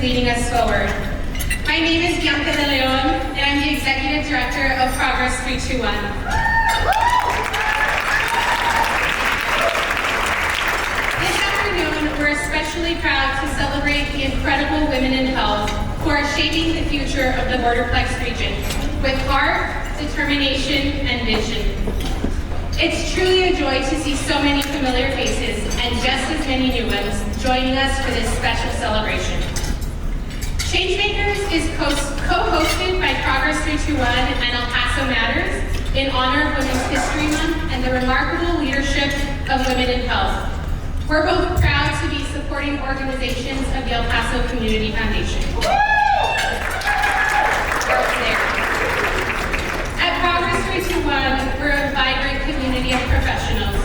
leading us forward. My name is Bianca De Leon, and I'm the Executive Director of Progress321. This afternoon, we're especially proud to celebrate the incredible women in health who are shaping the future of the Borderplex region with heart, determination, and vision. It's truly a joy to see so many familiar faces and just as many new ones joining us for this special celebration. Changemakers is co-hosted by Progress321 and El Paso Matters in honor of Women's History Month and the remarkable leadership of women in health. We're both proud to be supporting organizations of the El Paso Community Foundation. At Progress321, we're a vibrant community of professionals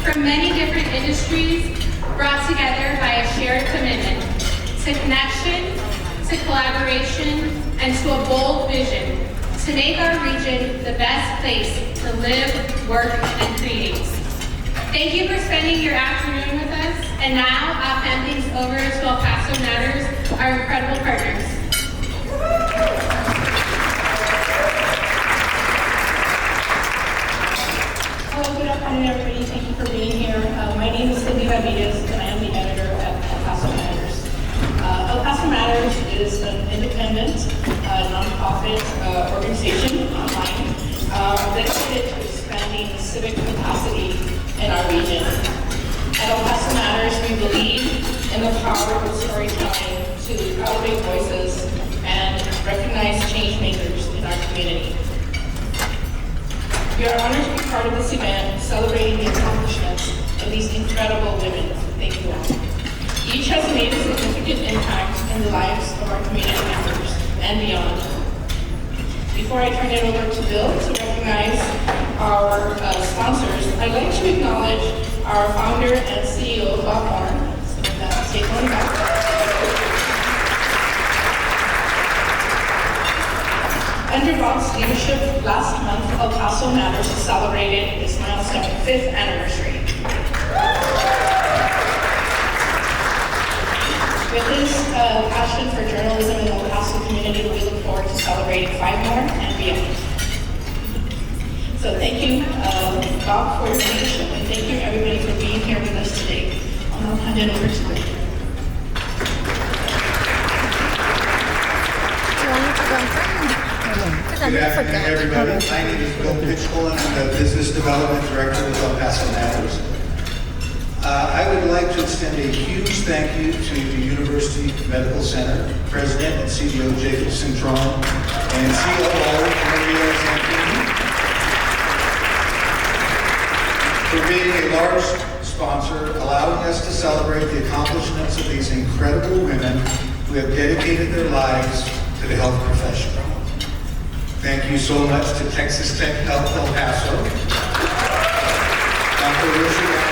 from many different industries brought together by a shared commitment to connection, to collaboration, and to a bold vision to make our region the best place to live, work, and create. Thank you for spending your afternoon with us, and now I'll hand things over to El Paso Matters, our incredible partners. Hello, good afternoon, everybody. Thank you for being here. My name is Cindy Ramirez, and I am the editor at El Paso Matters. El Paso Matters is an independent, nonprofit organization online dedicated to expanding civic capacity in our region. At El Paso Matters, we believe in the power of storytelling to elevate voices and recognize change makers in our community. We are honored to be part of this event, celebrating the accomplishments of these incredible women. Thank you all. Each has made a significant impact in the lives of our community members and beyond. Before I turn it over to Bill to recognize our sponsors, I'd like to acknowledge our founder and CEO, Bob Horn. So take one back. Under Bob's leadership, last month, El Paso Matters celebrated its milestone 5th anniversary. With his passion for journalism in the El Paso community, we look forward to celebrating 5 more and beyond. So thank you, Bob, for your leadership, and thank you, everybody, for being here with us today. I'll now hand it over to Bill. Good afternoon, everybody. My name is Bill Pitchell, and I'm the Business Development Director with El Paso Matters. I would like to extend a huge thank you to the University Medical Center, President and CEO Jacob Cintron, and COO Honoree Dr. for being a large sponsor, allowing us to celebrate the accomplishments of these incredible women who have dedicated their lives to the health profession. Thank you so much to Texas Tech Health El Paso, Dr. Richard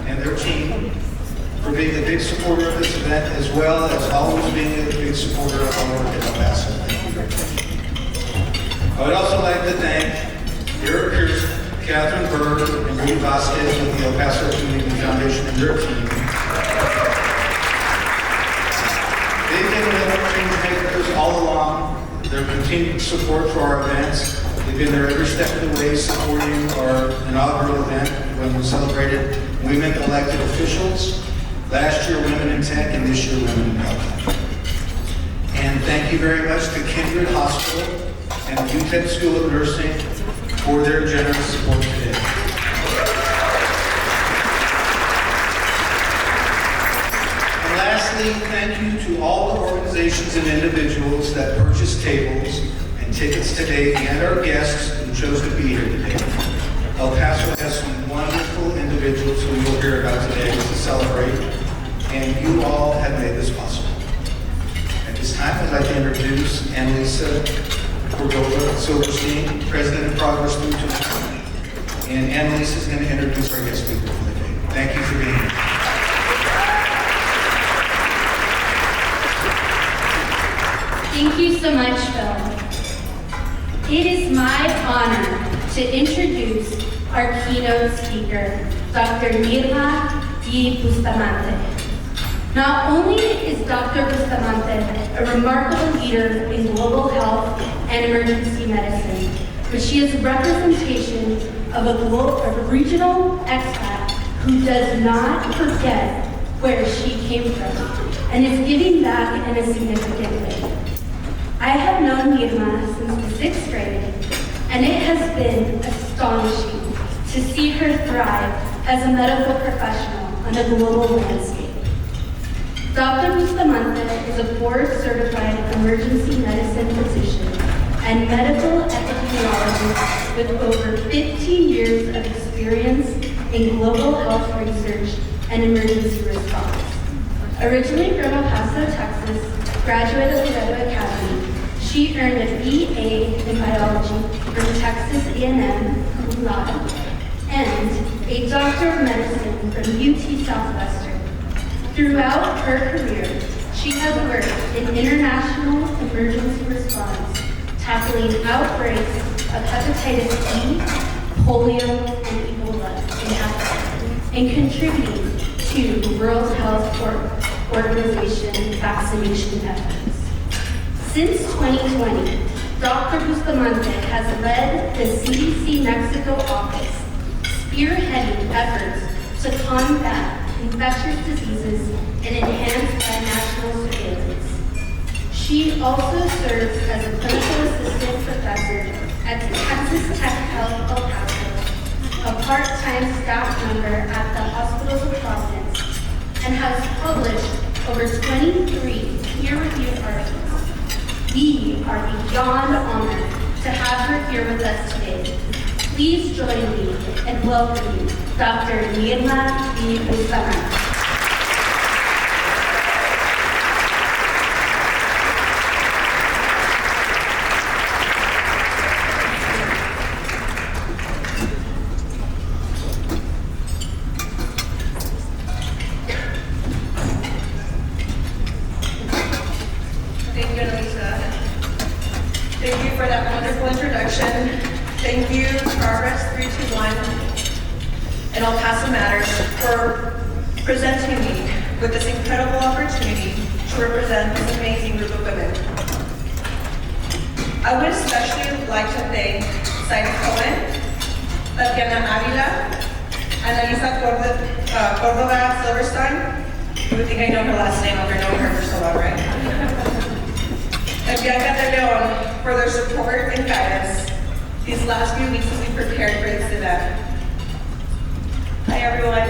and their team for being a big supporter of this event, as well as always being a big supporter of our work in El Paso. Thank you very much. I would also like to thank Eric Pierce, Catherine Berg, and Rudy Vasquez with the El Paso Community Foundation and their team. They've been change makers all along. Their continued support for our events. They've been there every step of the way, supporting our inaugural event when we celebrated women elected officials. Last year, women in tech, and this year, women in health. And thank you very much to Kindred Hospital and the UTEP School of Nursing for their generous support today. And lastly, thank you to all the organizations and individuals that purchased tables and tickets today, and our guests who chose to be here today. El Paso has some wonderful individuals who you'll hear about today to celebrate, and you all have made this possible. At this time, I'd like to introduce Annalisa Cordova Silverstein, President of Progress321. And Annalisa is going to introduce our guest speaker for the day. Thank you for being here. Thank you so much, Phil. It is my honor to introduce our keynote speaker, Dr. Nirma D. D. Bustamante. Not only is Dr. Bustamante a remarkable leader in global health and emergency medicine, but she is representation of a regional expat who does not forget where she came from and is giving back in a significant way. I have known Nirma since the 6th grade, and it has been astonishing to see her thrive as a medical professional on a global landscape. Dr. Bustamante is a board-certified emergency medicine physician and medical epidemiologist with over 15 years of experience in global health research and emergency response. Originally from El Paso, Texas, graduate of Loreto Academy, she earned a BA in biology from Texas A&M cum laude and a Doctor of Medicine from UT Southwestern. Throughout her career, she has worked in international emergency response, tackling outbreaks of hepatitis E, polio, and Ebola in Africa, and contributing to the World Health Organization vaccination efforts. Since 2020, Dr. Bustamante has led the CDC Mexico office, spearheading efforts to combat infectious diseases and enhance national surveillance. She also serves as a clinical assistant professor at Texas Tech Health El Paso, a part-time staff member at the Hospitals of Providence, and has published over 23 peer-reviewed articles. We are beyond honored to have her here with us today. Please join me in welcoming Dr. Nirma D. Bustamante. Thank you, Elisa. Thank you for that wonderful introduction. Thank you, Progress321 and El Paso Matters for presenting me with this incredible opportunity to represent this amazing group of women. I would especially like to thank Simon Cohen, Tatiana Avila, Annalisa Cordova Silverstein. You would think I know her last name after knowing her for so long, right? And Bianca de Leon for their support and guidance these last few weeks as we prepared for this event. Hi everyone.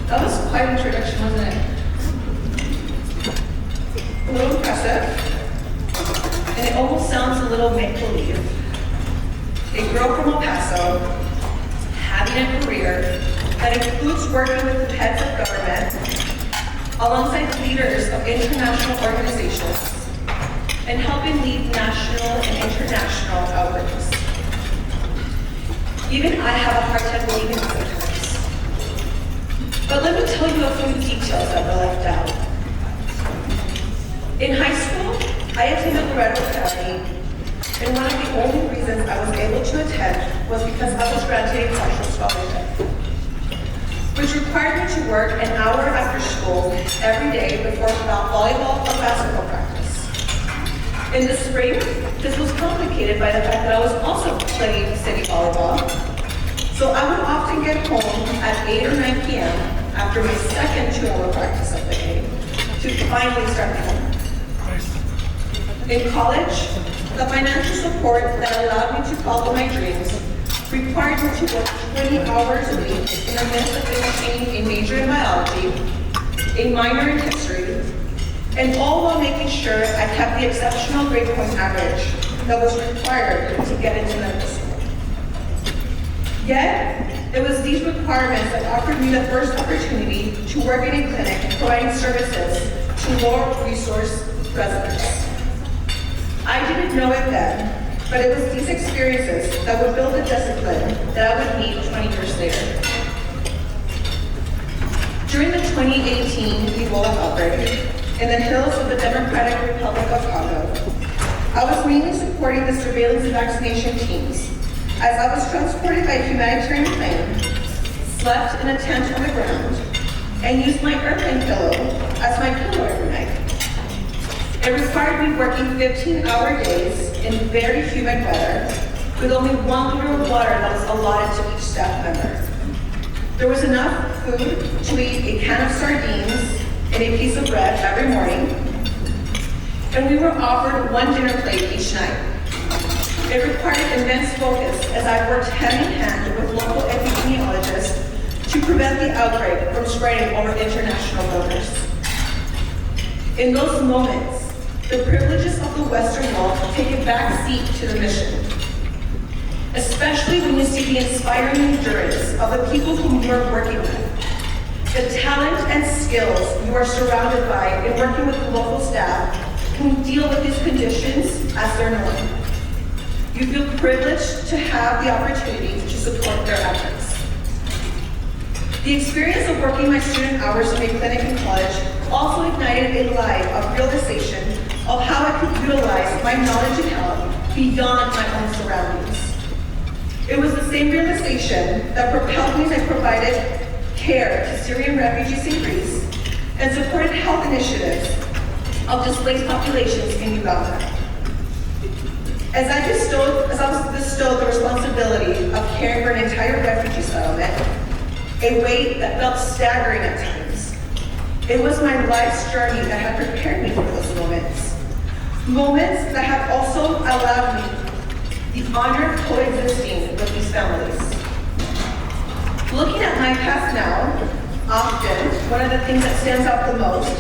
That was quite an introduction, wasn't it? A little impressive. And it almost sounds a little make-believe. A girl from El Paso, having a career that includes working with the heads of government, alongside leaders of international organizations, and helping lead national and international outreach. Even I have a hard time believing it sometimes. But let me tell you a few details that were left out. In high school, I attended Loreto Academy, and one of the only reasons I was able to attend was because I was granted a partial scholarship, which required me to work an hour after school every day before volleyball or basketball practice. In the spring, this was complicated by the fact that I was also playing city volleyball. So I would often get home at 8 or 9 p.m. after my second 2-hour practice of the day to finally start home. In college, the financial support that allowed me to follow my dreams required me to work 20 hours a week in the midst of finishing a major in biology, a minor in history, and all while making sure I kept the exceptional grade point average that was required to get into medical school. Yet, it was these requirements that offered me the first opportunity to work in a clinic providing services to lower-resource residents. I didn't know it then, but it was these experiences that would build the discipline that I would need 20 years later. During the 2018 Ebola outbreak, in the hills of the Democratic Republic of Congo, I was mainly supporting the surveillance and vaccination teams as I was transported by a humanitarian plane slept in a tent on the ground, and used my airplane pillow as my pillow every night. It required me working 15-hour days in very humid weather with only 1 liter of water that was allotted to each staff member. There was enough food to eat a can of sardines and a piece of bread every morning, and we were offered 1 dinner plate each night. It required immense focus as I worked hand in hand with local epidemiologists to prevent the outbreak from spreading over international borders. In those moments, the privileges of the Western world take a back seat to the mission, especially when you see the inspiring endurance of the people whom you are working with, the talent and skills you are surrounded by in working with the local staff who deal with these conditions as their norm. You feel privileged to have the opportunity to support their efforts. The experience of working my student hours in a clinic in college also ignited a light of realization of how I could utilize my knowledge in health beyond my own surroundings. It was the same realization that propelled me as I provided care to Syrian refugees in Greece and supported health initiatives of displaced populations in Uganda. As I was bestowed the responsibility of caring for an entire refugee settlement, a weight that felt staggering at times, it was my life's journey that had prepared me for those moments. Moments that have also allowed me the honor of coexisting with these families. Looking at my path now, often, one of the things that stands out the most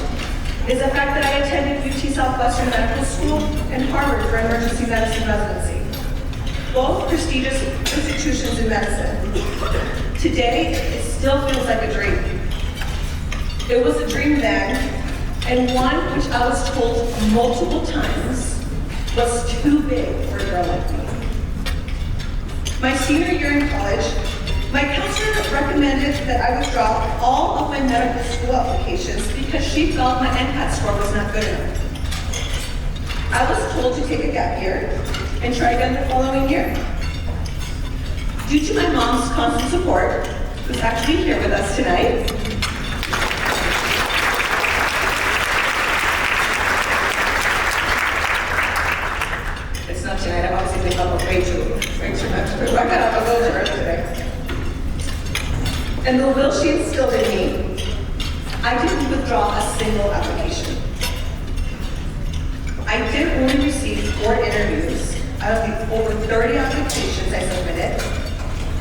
is the fact that I attended UT Southwestern Medical School and Harvard for emergency medicine residency, both prestigious institutions in medicine. Today, it still feels like a dream. It was a dream then, and one which I was told multiple times was too big for a girl like me. My senior year in college, my counselor recommended that I withdraw all of my medical school applications because she felt my NCAT score was not good enough. I was told to take a gap year and try again the following year. Due to my mom's constant support, who's actually here with us tonight, it's not tonight, I've obviously been up way too much, but I got up a little early today. And the will she instilled in me, I didn't withdraw a single application. I did only receive 4 interviews out of the over 30 applications I submitted,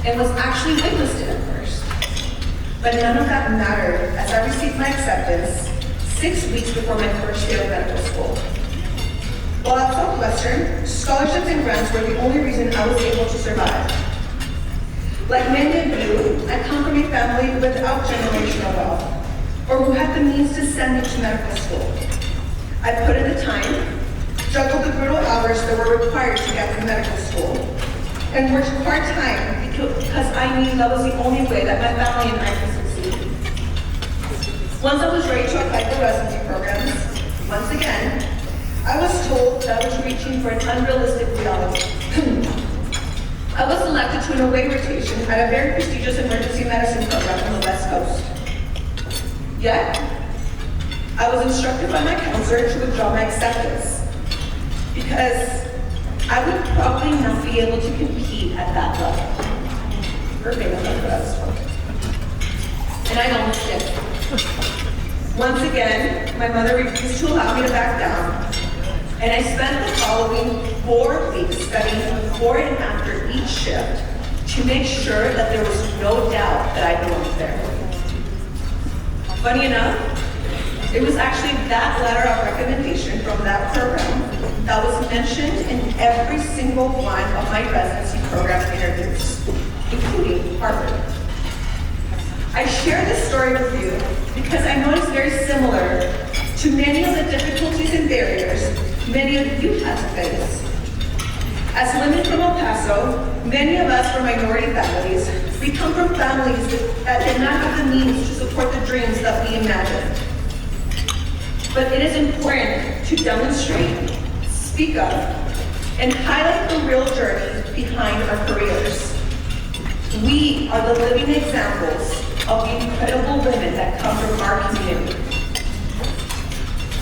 and was actually waitlisted at first. But none of that mattered as I received my acceptance 6 weeks before my first day of medical school. While at Southwestern, scholarships and grants were the only reason I was able to survive. Like many of you, I come from a family without generational wealth, or who had the means to send me to medical school. I put in the time, juggled the brutal hours that were required to get through medical school, and worked part-time because I knew that was the only way that my family and I could succeed. Once I was ready to apply for residency programs, once again, I was told that I was reaching for an unrealistic reality. I was selected to an away rotation at a very prestigious emergency medicine program on the West Coast. Yet, I was instructed by my counselor to withdraw my acceptance because I would probably not be able to compete at that level. Verbatim, that's what I was told. And I almost did. Once again, my mother refused to allow me to back down, and I spent the following 4 weeks studying before and after each shift to make sure that there was no doubt that I belonged there. Funny enough, it was actually that letter of recommendation from that program that was mentioned in every single one of my residency program interviews, including Harvard. I share this story with you because I know it's very similar to many of the difficulties and barriers many of you had to face. As women from El Paso, many of us from minority families, we come from families that did not have the means to support the dreams that we imagined. But it is important to demonstrate, speak up, and highlight the real journey behind our careers. We are the living examples of the incredible women that come from our community.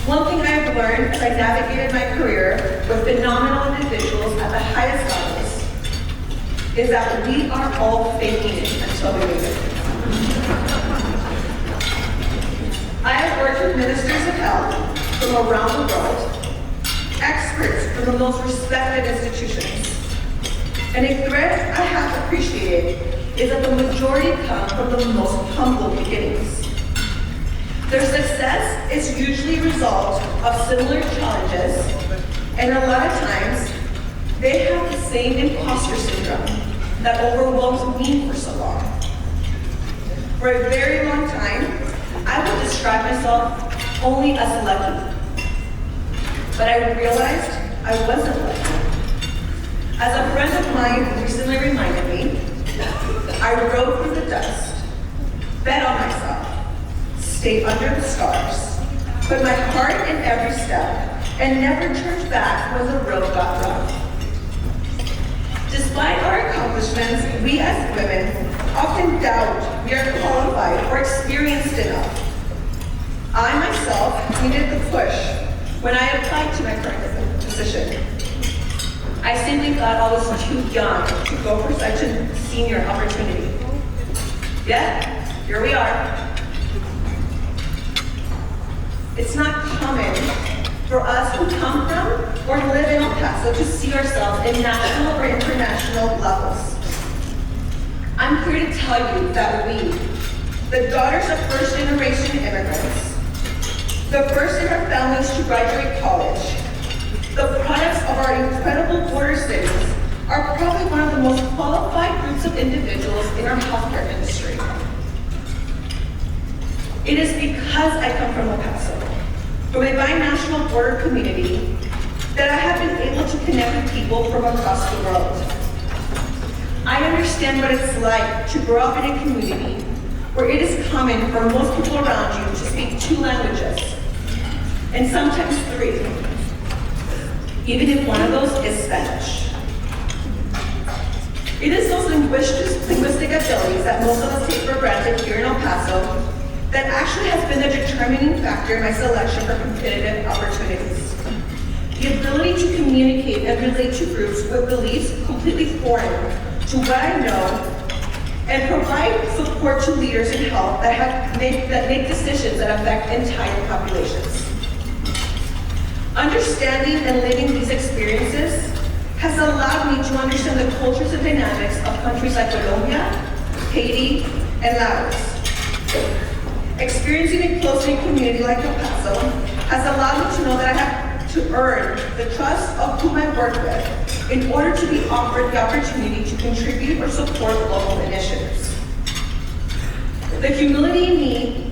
One thing I have learned as I navigated my career with phenomenal individuals at the highest levels is that we are all faking it until we make it. I have worked with ministers of health from around the world, experts from the most respected institutions. And a thread I have appreciated is that the majority come from the most humble beginnings. Their success is usually a result of similar challenges, and a lot of times, they have the same imposter syndrome that overwhelmed me for so long. For a very long time, I would describe myself only as lucky. But I realized I wasn't lucky. As a friend of mine recently reminded me, I rode through the dust, bet on myself, stayed under the stars, put my heart in every step, and never turned back when the road got rough. Despite our accomplishments, we as women often doubt we are qualified or experienced enough. I myself needed the push when I applied to my current position. I simply thought I was too young to go for such a senior opportunity. Yet, here we are. It's not common for us who come from or live in El Paso to see ourselves in national or international levels. I'm here to tell you that we, the daughters of first-generation immigrants, the first in our families to graduate college, the products of our incredible border cities, are probably one of the most qualified groups of individuals in our healthcare industry. It is because I come from El Paso, from a binational border community, that I have been able to connect with people from across the world. I understand what it's like to grow up in a community where it is common for most people around you to speak 2 languages, and sometimes 3, even if one of those is Spanish. It is those linguistic abilities that most of us take for granted here in El Paso that actually has been the determining factor in my selection for competitive opportunities. The ability to communicate and relate to groups with beliefs completely foreign to what I know, and provide support to leaders in health that make decisions that affect entire populations. Understanding and living these experiences has allowed me to understand the cultures and dynamics of countries like Colombia, Haiti, and Laos. Experiencing a close-knit community like El Paso has allowed me to know that I have to earn the trust of whom I work with in order to be offered the opportunity to contribute or support local initiatives. The humility in me,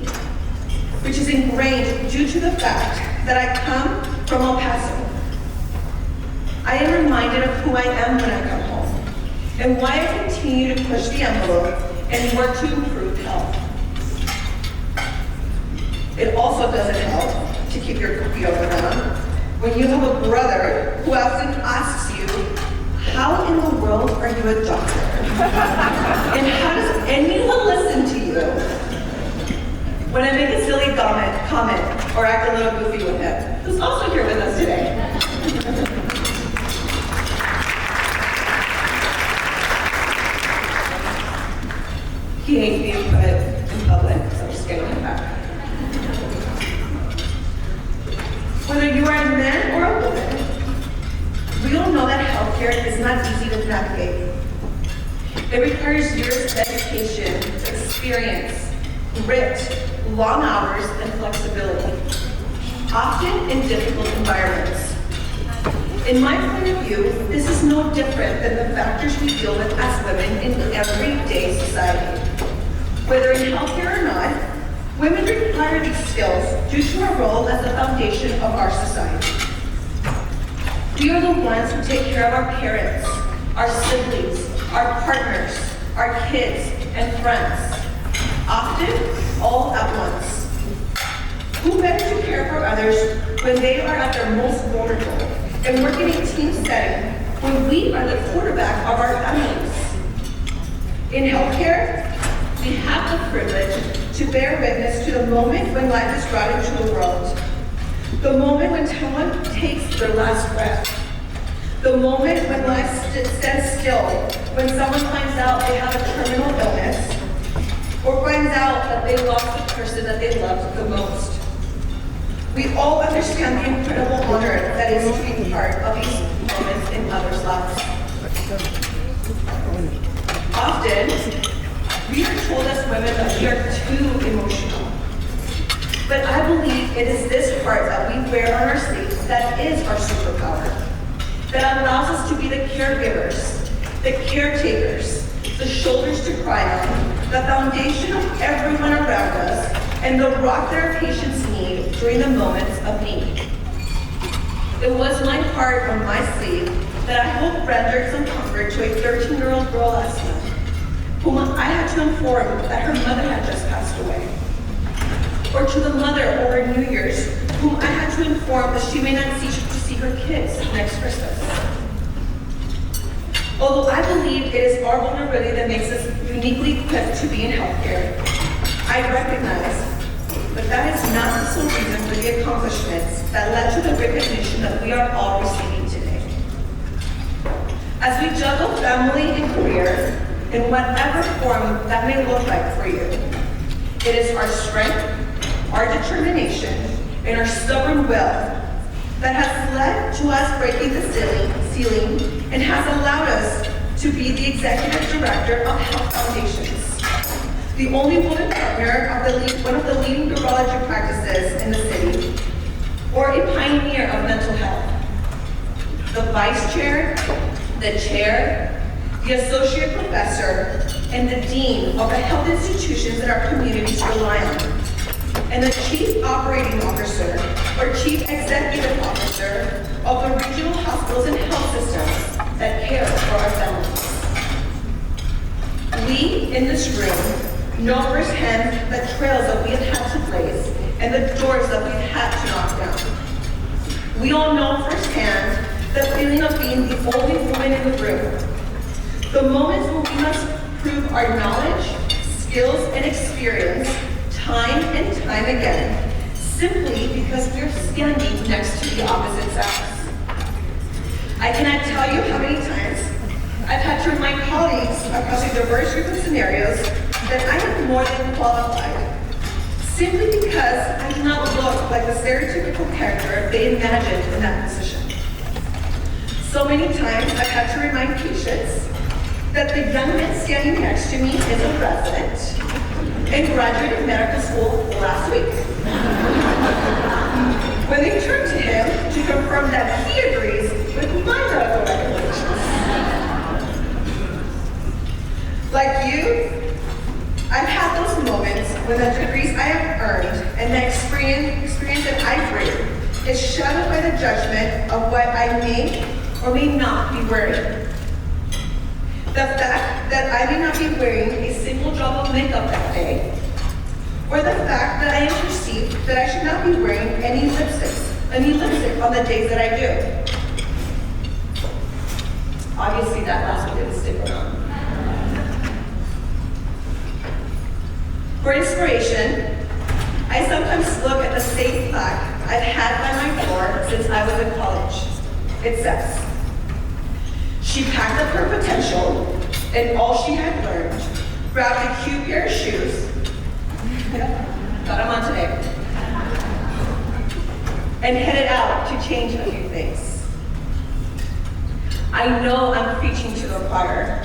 which is ingrained due to the fact that I come from El Paso. I am reminded of who I am when I come home, and why I continue to push the envelope and work to improve health. It also doesn't help to keep your feet on the ground when you have a brother who often asks you, how in the world are you a doctor? And how does anyone listen to you? When I make a silly comment or act a little goofy with him, who's also here with us today. He hates being put in public, so I'm just getting him back. Whether you are a man or a woman, we all know that healthcare is not easy to navigate. It requires years of dedication, experience, grit, long hours, and flexibility, often in difficult environments. In my point of view, this is no different than the factors we deal with as women in everyday society. Whether in healthcare or not, women require these skills due to our role as the foundation of our society. We are the ones who take care of our parents, our siblings, our partners, our kids, and friends, often all at once. Who better to care for others when they are at their most vulnerable and work in a team setting when we are the quarterback of our families? In healthcare, we have the privilege to bear witness to the moment when life is brought into the world. The moment when someone takes their last breath. The moment when life stands still, when someone finds out they have a terminal illness, or finds out that they lost the person that they loved the most. We all understand the incredible honor that is to be part of these moments in others' lives. Often, we are told as women that we are too emotional. But I believe it is this heart that we wear on our sleeves that is our superpower, that allows us to be the caregivers, the caretakers, the shoulders to cry on, the foundation of everyone around us, and the rock that our patients need during the moments of need. It was my heart on my sleeve that I hope rendered some comfort to a 13-year-old girl last month, whom I had to inform that her mother had just passed away. Or to the mother over New Year's, whom I had to inform that she may not see her kids next Christmas. Although I believe it is our vulnerability that makes us uniquely equipped to be in healthcare, I recognize that is not the sole reason for the accomplishments that led to the recognition that we are all receiving today. As we juggle family and career, in whatever form that may look like for you, it is our strength, our determination, and our stubborn will that has led to us breaking the ceiling and has allowed us to be the executive director of Health Foundations, the only woman partner of one of the leading urology practices in the city, or a pioneer of mental health. The vice chair, the chair, the associate professor, and the dean of the health institutions that our communities rely on, and the chief operating officer or chief executive officer of the regional hospitals and health systems that care for our families. We in this room know firsthand the trails that we have had to blaze and the doors that we've had to knock down. We all know firsthand the feeling of being the only woman in the room. The moments when we must prove our knowledge, skills, and experience time and time again, simply because we're standing next to the opposite sex. I cannot tell you how many times I've had to remind colleagues across a diverse group of scenarios that I am more than qualified, simply because I do not look like the stereotypical character they imagined in that position. So many times I've had to remind patients that the young man standing next to me is a resident and graduated medical school last week. When they turn to him to confirm that he agrees with my medical regulations. Like you, I've had those moments when the degrees I have earned and the experience that I bring is shadowed by the judgment of what I may or may not be wearing. The fact that I may not be wearing a single drop of makeup that day, or the fact that I am perceived that I should not be wearing any lipstick on the days that I do. Obviously that last one didn't stick around. For inspiration, I sometimes look at the same plaque I've had by my door since I was in college. It says, "She packed up her potential and all she had learned, grabbed a cute pair of shoes," got them on today, "and headed out to change a few things." I know I'm preaching to the choir.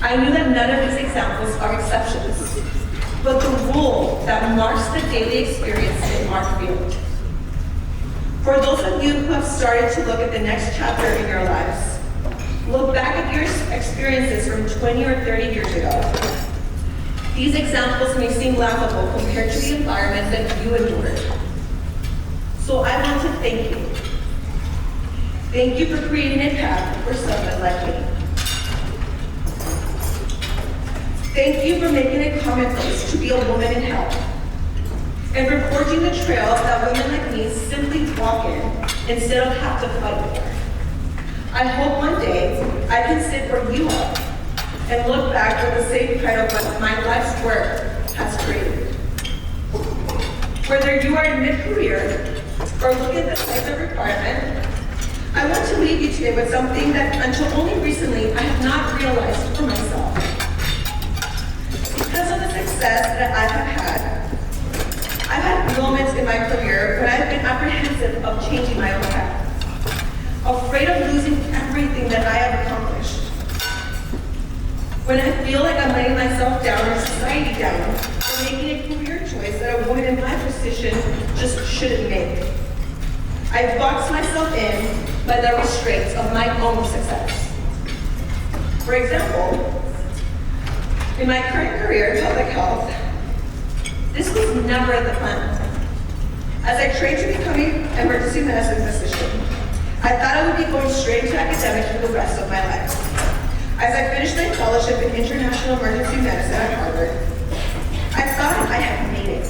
I knew that none of these examples are exceptions, but the rule that marks the daily experience in our field. For those of you who have started to look at the next chapter in your lives, look back at your experiences from 20 or 30 years ago. These examples may seem laughable compared to the environment that you endured. So I want to thank you. Thank you for creating a path for someone like me. Thank you for making it commonplace to be a woman in health, and for forging the trail that women like me simply walk in instead of have to fight for. I hope one day I can sit where you are and look back with the same pride of what my life's work has created. Whether you are in mid-career or look at the type of requirement, I want to leave you today with something that until only recently I have not realized for myself. Because of the success that I have had, I've had moments in my career when I've been apprehensive of changing my own path, afraid of losing everything that I have accomplished. When I feel like I'm letting myself down or society down, or making a career choice that a woman in my position just shouldn't make. I've boxed myself in by the restraints of my own success. For example, in my current career in public health, this was never the plan. As I trained to become an emergency medicine physician, I thought I would be going straight into academics for the rest of my life. As I finished my fellowship in international emergency medicine at Harvard, I thought I had made it.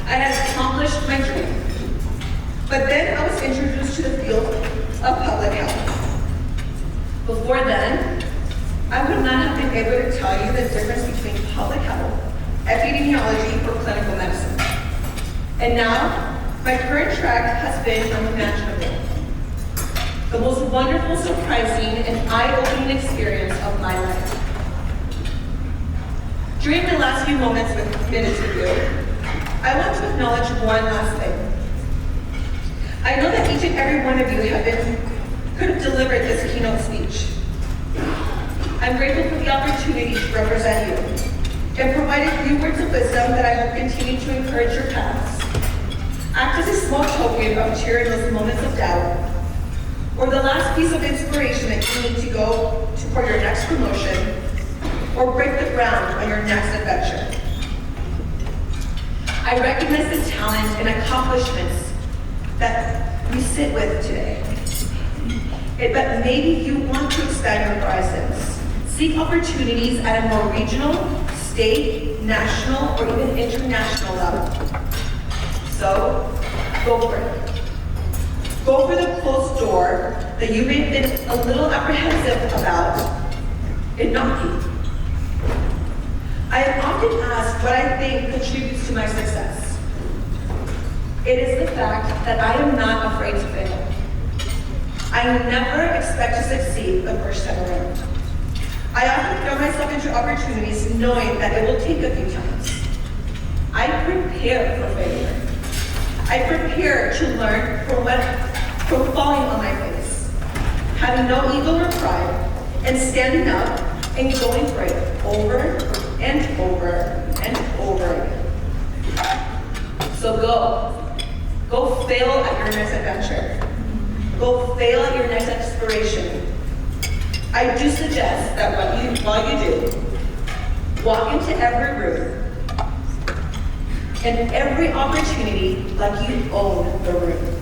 I had accomplished my dream. But then I was introduced to the field of public health. Before then, I would not have been able to tell you the difference between public health, epidemiology, or clinical medicine. And now, my current track has been unimaginable. The most wonderful, surprising, and eye-opening experience of my life. During my last few minutes with you, I want to acknowledge one last thing. I know that each and every one of you could have delivered this keynote speech. I'm grateful for the opportunity to represent you and provide a few words of wisdom that I hope continue to encourage your paths. Act as a small token of cheer in those moments of doubt, or the last piece of inspiration that you need to go to for your next promotion, or break the ground on your next adventure. I recognize the talent and accomplishments that you sit with today. But maybe you want to expand your horizons, seek opportunities at a more regional, state, national, or even international level. So, go for it. Go for the closed door that you may have been a little apprehensive about in knocking. I am often asked what I think contributes to my success. It is the fact that I am not afraid to fail. I never expect to succeed the first time around. I often throw myself into opportunities knowing that it will take a few times. I prepare for failure. I prepare to learn from falling on my face, having no ego or pride, and standing up and going for it over and over and over again. So go fail at your next adventure. Go fail at your next exploration. I do suggest that while you do, walk into every room and every opportunity like you own the room.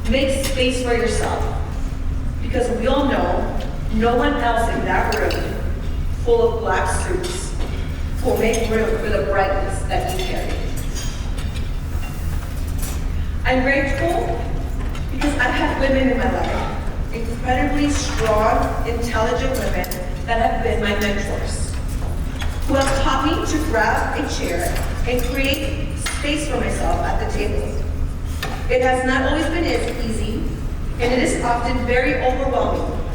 Make space for yourself, because we all know no one else in that room full of black suits will make room for the brightness that you carry. I'm grateful because I've had women in my life, incredibly strong, intelligent women that have been my mentors, who have taught me to grab a chair and create space for myself at the table. It has not always been as easy, and it is often very overwhelming.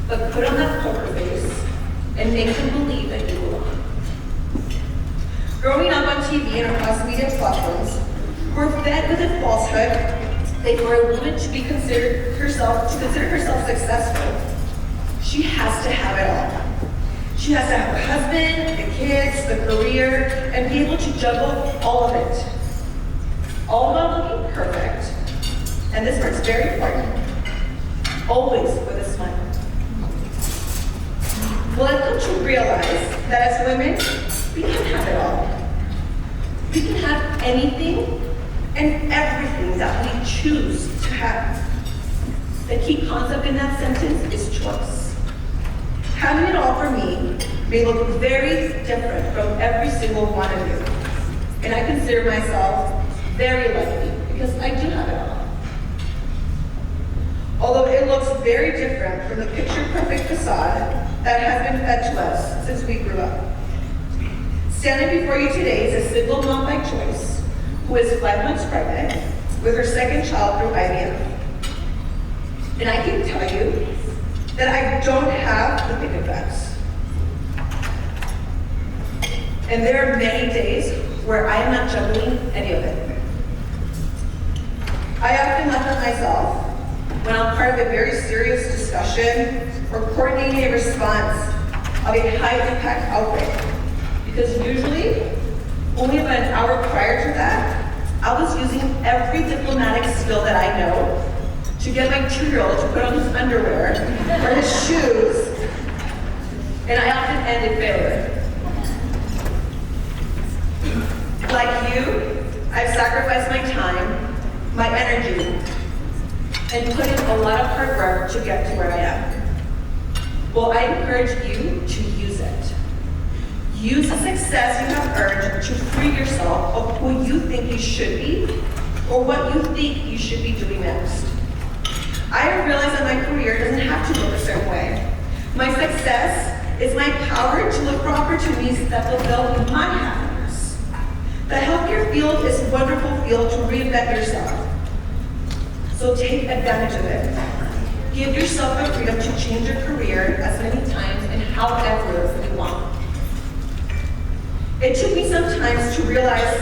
But put on that poker face and make them believe that you belong. Growing up on TV and across media platforms, we're fed with a falsehood that for a woman to consider herself successful, she has to have it all. She has to have a husband, the kids, the career, and be able to juggle all of it. All while looking perfect, and this part's very important, always with a smile. Well, I've come to realize that as women, we can have it all. We can have anything and everything that we choose to have. The key concept in that sentence is choice. Having it all for me may look very different from every single one of you. And I consider myself very lucky because I do have it all. Although it looks very different from the picture-perfect facade since we grew up. Standing before you today is a single mom by choice who is 5 months pregnant with her second child through IVF. And I can tell you that I don't have the pick of facts. And there are many days where I am not juggling any of it. I often laugh at myself when I'm part of a very serious discussion or coordinating a response of a high-impact outbreak. Because usually, only about an hour prior to that, I was using every diplomatic skill that I know to get my 2-year-old to put on his underwear or his shoes, and I often end in failure. Like you, I've sacrificed my time, my energy, and put in a lot of hard work to get to where I am. Well, I encourage you to use it. Use the success you have earned to free yourself of who you think you should be or what you think you should be doing next. I have realized that my career doesn't have to look a certain way. My success is my power to look for opportunities that fulfill my happiness. The healthcare field is a wonderful field to reinvent yourself. So take advantage of it. Give yourself the freedom to change your career as many times and however you want. It took me some time to realize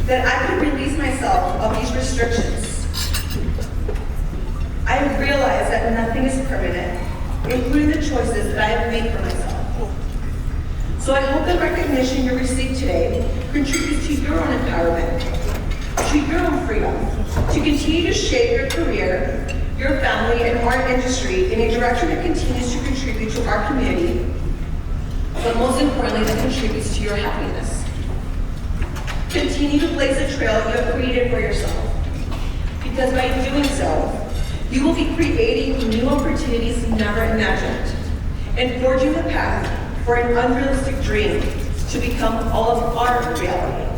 that I could release myself of these restrictions. I have realized that nothing is permanent, including the choices that I have made for myself. So I hope the recognition you receive today contributes to your own empowerment, to your own freedom, to continue to shape your career, your family, and our industry in a direction that continues to contribute to our community, but most importantly, that contributes to your happiness. Continue to blaze a trail you have created for yourself, because by doing so, you will be creating new opportunities never imagined, and forging the path for an unrealistic dream to become all of our reality.